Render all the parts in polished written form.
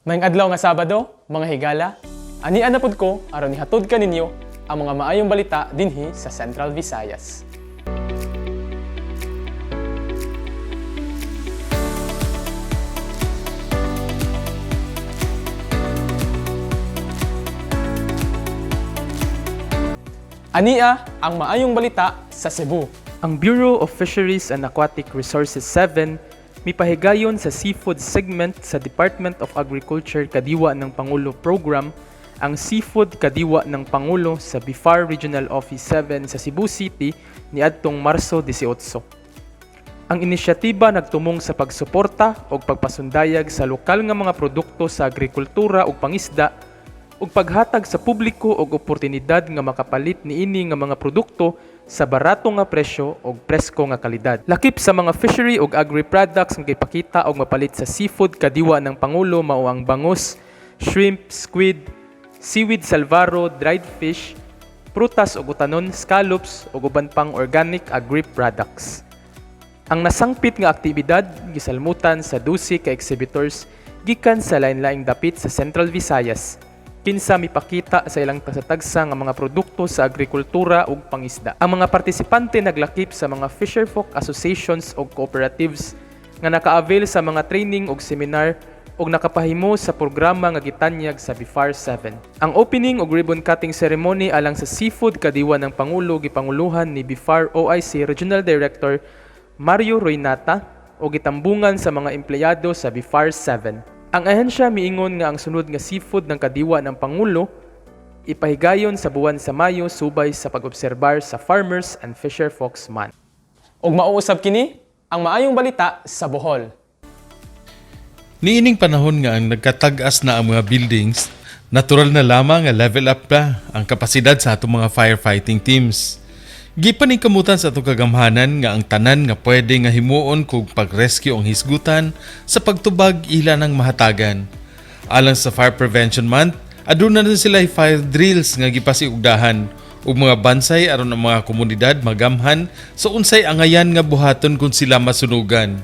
Maayong adlaw nga Sabado, mga higala. Anian na pud ko aron ihatod kaninyo ang mga maayong balita dinhi sa Central Visayas. Ania ang maayong balita sa Cebu. Ang Bureau of Fisheries and Aquatic Resources 7 mipahigayon sa seafood segment sa Department of Agriculture Kadiwa ng Pangulo Program ang Seafood Kadiwa ng Pangulo sa BIFAR Regional Office 7 sa Cebu City niadtong Marso 18. Ang inisyatiba nagtumong sa pagsuporta o pagpasundayag sa lokal nga mga produkto sa agrikultura ug pangisda ug paghatag sa publiko og oportunidad nga makapalit niini nga mga produkto sa barato nga presyo ug presko nga kalidad. Lakip sa mga fishery ug agri-products nga gipakita og mapalit sa seafood kadiwa ng Pangulo mao ang bangus, shrimp, squid, seaweed salvaro, dried fish, prutas ug utanon, scallops ug uban pang organic agri-products. Ang nasangpit nga aktibidad gisalmutan sa 12 ka exhibitors gikan sa lain-laing dapit sa Central Visayas. Kinsa mipakita sa ilang tagsa nga mga produkto sa agrikultura ug pangisda. Ang mga partisipante naglakip sa mga fisherfolk associations ug cooperatives nga naka-avail sa mga training ug seminar ug nakapahimo sa programa nga gitanyag sa BIFAR 7. Ang opening ug ribbon cutting ceremony alang sa seafood kadiwa ng Pangulo gipanguluhan ni BIFAR OIC Regional Director Mario Roynata o gitambungan sa mga empleyado sa BIFAR 7. Ang ahensya miingon nga ang sunod nga seafood ng kadiwa ng Pangulo ipahigayon sa buwan sa Mayo subay sa pag-obserbar sa Farmers and Fisherfolks Month. Ug mauusab kini ang maayong balita sa Bohol. Niining panahon nga ang nagkatag-as na ang mga buildings, natural na lamang nga level up pa ang kapasidad sa atong mga firefighting teams. Gipaningkamutan sa atong kagamhanan nga ang tanan nga pwede nga himuon kung pag-rescue ang hisgutan sa pagtubag ila ng mahatagan. Alang sa Fire Prevention Month, aduna na sila fire drills nga gipasiugdahan ug mga bansay aron ang mga komunidad magamhan sa unsay angayan nga buhaton kung sila masunugan.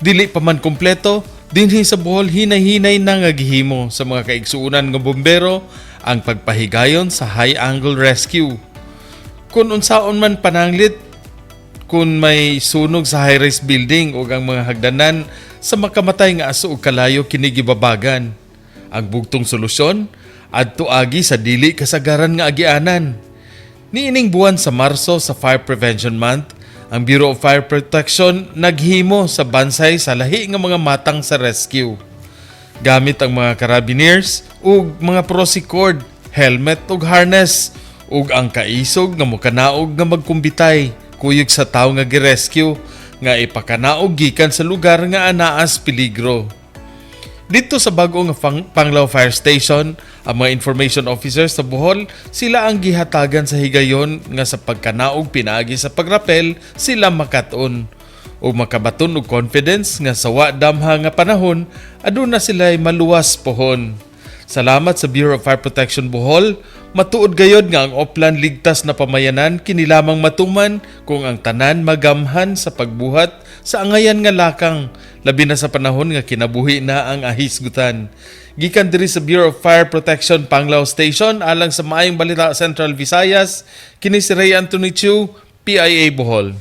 Dili pa man kompleto, dinhi sa Bohol hinay-hinay na nga gihimo sa mga kaigsuonan nga bombero ang pagpahigayon sa high angle rescue. Kung unsaon man pananglit, kung may sunog sa high-rise building o ang mga hagdanan sa makamatay nga aso o kalayo kinigibabagan. Ang bugtong solusyon, adto agi sa dili kasagaran nga agianan. Niining buwan sa Marso sa Fire Prevention Month, ang Bureau of Fire Protection naghimo sa bansay sa lahi nga mga matang sa rescue. Gamit ang mga carabiniers ug mga prosecord, helmet ug harness, ug ang kaisog nga mokanaog nga magkumbitay kuyog sa tawo nga girescue nga ipakanaog gikan sa lugar nga anaas peligro. Dito sa bago nga Panglao Fire Station, ang mga information officers sa Bohol sila ang gihatagan sa higayon nga sa pagkanaog pinaagi sa pagrapel sila makaton o makabaton og confidence nga sa wa damha nga panahon aduna sila'y maluwas pohon. Salamat sa Bureau of Fire Protection Bohol, matuod gayod nga ang Oplan ligtas na pamayanan kini lamang matuman kung ang tanan magamhan sa pagbuhat sa angayan nga lakang, labi na sa panahon nga kinabuhi na ang ahisgutan. Gikan diri sa Bureau of Fire Protection Panglao Station alang sa maayong balita Central Visayas, kini si Ray Anthony Chiu, PIA Bohol.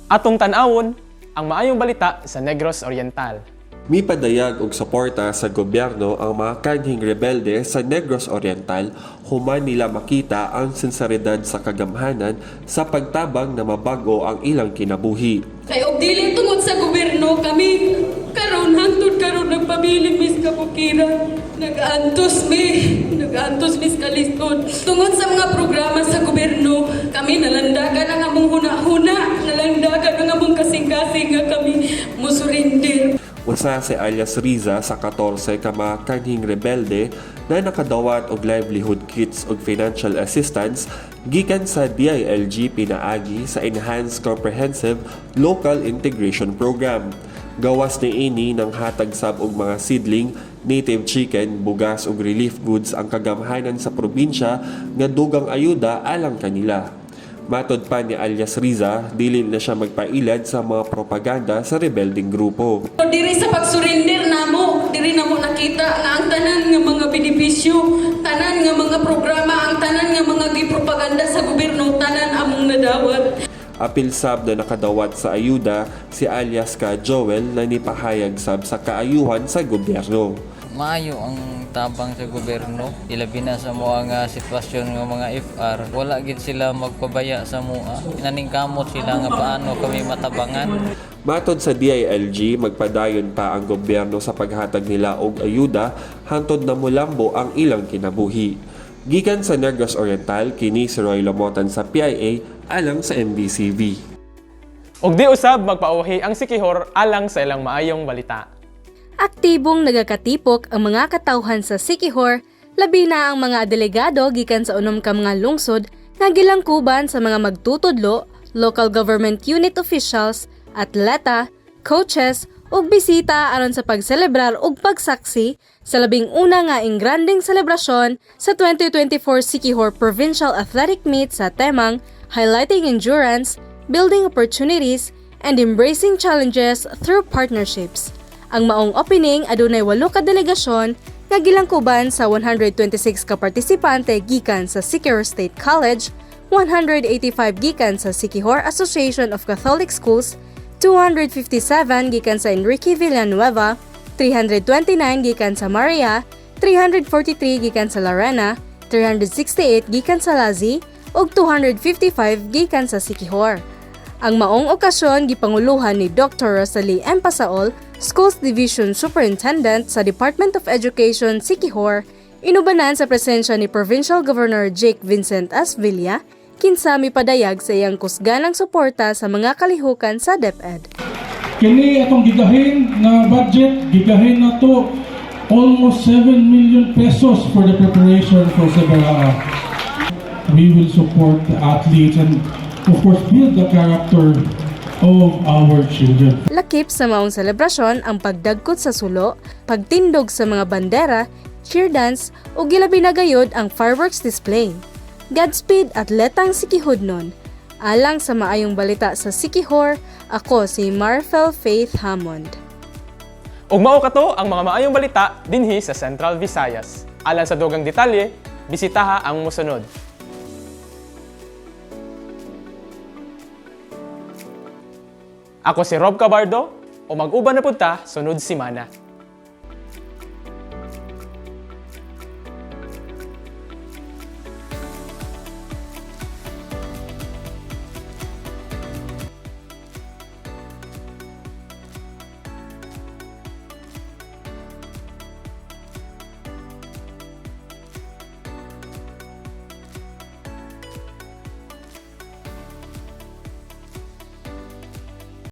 Atong tan-awon ang maayong balita sa Negros Oriental. Mipadayag og suporta sa gobyerno ang mga kanhing rebelde sa Negros Oriental human nila makita ang sinseridad sa kagamhanan sa pagtabang na mabago ang ilang kinabuhi. Kay og dili tungod sa gobyerno kami karon hangtod karon nagpabilin mis kabukiran. Nag-antos mis kaliston. Tungod sa mga programa sa gobyerno, kami nalandagan ang among huna-huna, nalandagan ang among kasing-kasing nga kami musurindir. Usa si alias Riza sa 14 ka mga kanhing rebelde na nakadawat og livelihood kits ug financial assistance gikan sa DILG pinaagi sa Enhanced Comprehensive Local Integration Program. Gawas ni ini ng hatag sab og mga seedling, native chicken, bugas ug relief goods ang kagamhanan sa probinsya nga dugang ayuda alang kanila. Matod pa ni alias Riza, dili na siya magpailad sa mga propaganda sa rebelding grupo. Diri sa pagsurindir namo, diri namo makita nga ang tanan nga mga benepisyo, tanan nga mga programa, ang tanan nga mga gipropaganda sa gobyerno, tanan among nadawat. Apil sab na nakadawat sa ayuda si alias ka Joel na nipahayag sab sa kaayuhan sa gobyerno. Maayo ang tabang sa gobyerno, ilabi na sa mga nga sitwasyon ng mga FR, wala gid sila magpabaya sa mua. Naningkamot sila nga paano kami matabangan. Matod sa DILG, magpadayon pa ang gobyerno sa paghatag nila og ayuda hangtod na mulambo ang ilang kinabuhi. Gikan sa Negros Oriental, kini si Roy Lamotan sa PIA alang sa MBCV. Og di usab magpauhi ang Sikihor alang sa ilang maayong balita. Aktibong nagakatipok ang mga katawhan sa Sikihor, labi na ang mga delegado gikan sa unom ka mga lungsod nga gilangkuban sa mga magtutudlo, local government unit officials, atleta, coaches ug bisita aron sa pagselebrar ug pagsaksi sa labing una nga ingranding selebrasyon sa 2024 Sikihor Provincial Athletic Meet sa temang Highlighting Endurance, Building Opportunities, and Embracing Challenges Through Partnerships. Ang maong opening adunay 8 ka delegasyon nga gilangkuban sa 126 ka partisipante gikan sa Sikihor State College, 185 gikan sa Sikihor Association of Catholic Schools, 257 gikan sa Enrique Villanueva, 329 gikan sa Maria, 343 gikan sa Larena, 368 gikan sa Lazi, ug 255 gikan sa Sikihor. Ang maong okasyon gipanguluhan ni Dr. Rosalie M. Pasaol, Schools Division Superintendent sa Department of Education Sikihor, inubanan sa presensya ni Provincial Governor Jake Vincent Asvilla, kinsa mipadayag sa iyang kusganang suporta sa mga kalihukan sa DepEd. Kini atong gigahin na budget, gigahin na to almost 7 million pesos for the preparation for Sebaraa. We will support the athletes and of course build the character of our children. Lakip sa maong selebrasyon ang pagdagkot sa sulo, pagtindog sa mga bandera, cheer dance ug gilabi na gayud ang fireworks display. Godspeed atletang Sikihudnon. Alang sa maayong balita sa Sikihor, ako si Marfel Faith Hammond. Ug mao kato ang mga maayong balita dinhi sa Central Visayas. Alang sa dugang detalye, bisitaha ang mosunod. Ako si Rob Cabardo, o mag-uban na punta sunod simana.